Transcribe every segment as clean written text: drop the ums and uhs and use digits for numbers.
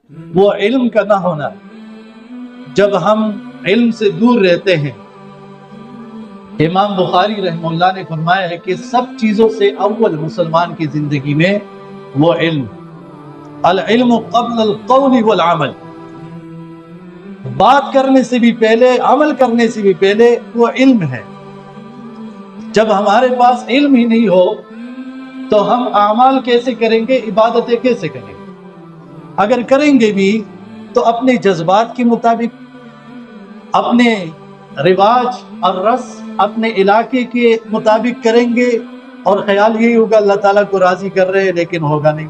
وہ علم کا نہ ہونا۔ جب ہم علم سے دور رہتے ہیں، امام بخاری رحمہ اللہ نے فرمایا ہے کہ سب چیزوں سے اول مسلمان کی زندگی میں وہ علم، العلم قبل القول والعمل، بات کرنے سے بھی پہلے، عمل کرنے سے بھی پہلے وہ علم ہے۔ جب ہمارے پاس علم ہی نہیں ہو تو ہم اعمال کیسے کریں گے، عبادتیں کیسے کریں گے؟ اگر کریں گے بھی تو اپنے جذبات کے مطابق، اپنے رواج اور رسم، اپنے علاقے کے مطابق کریں گے، اور خیال یہی ہوگا اللہ تعالیٰ کو راضی کر رہے ہیں، لیکن ہوگا نہیں،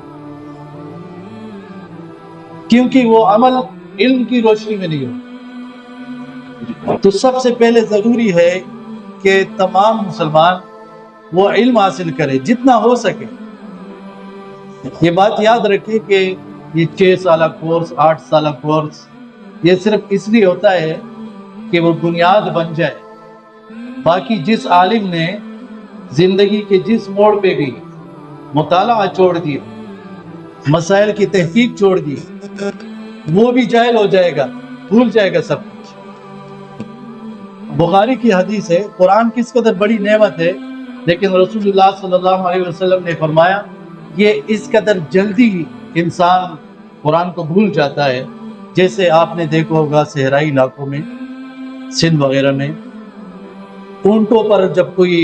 کیونکہ وہ عمل علم کی روشنی میں نہیں ہو۔ تو سب سے پہلے ضروری ہے کہ تمام مسلمان وہ علم حاصل کرے جتنا ہو سکے۔ یہ بات یاد رکھیں کہ یہ 6 سالہ کورس، 8 سالہ کورس، یہ صرف اس لیے ہوتا ہے کہ وہ بنیاد بن جائے۔ باقی جس عالم نے زندگی کے جس موڑ پہ بھی مطالعہ چھوڑ دیا، مسائل کی تحقیق چھوڑ دی، وہ بھی جاہل ہو جائے گا، بھول جائے گا سب کچھ۔ بخاری کی حدیث ہے، قرآن کس قدر بڑی نعمت ہے، لیکن رسول اللہ صلی اللہ علیہ وسلم نے فرمایا یہ اس قدر جلدی انسان قرآن کو بھول جاتا ہے، جیسے آپ نے دیکھا ہوگا صحرائی علاقوں میں، سندھ وغیرہ میں، اونٹوں پر جب کوئی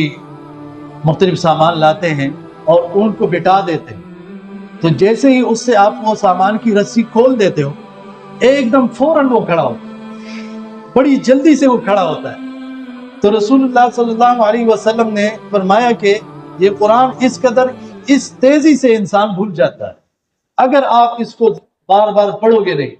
مختلف سامان لاتے ہیں اور اونٹ کو بٹھا دیتے ہیں، تو جیسے ہی اس سے آپ وہ سامان کی رسی کھول دیتے ہو، ایک دم فوراً وہ کھڑا ہوتا ہے، بڑی جلدی سے وہ کھڑا ہوتا ہے۔ تو رسول اللہ صلی اللہ علیہ وسلم نے فرمایا کہ یہ قرآن اس قدر، اس تیزی سے انسان بھول جاتا ہے، اگر آپ اس کو بار بار پڑھو گے نہیں۔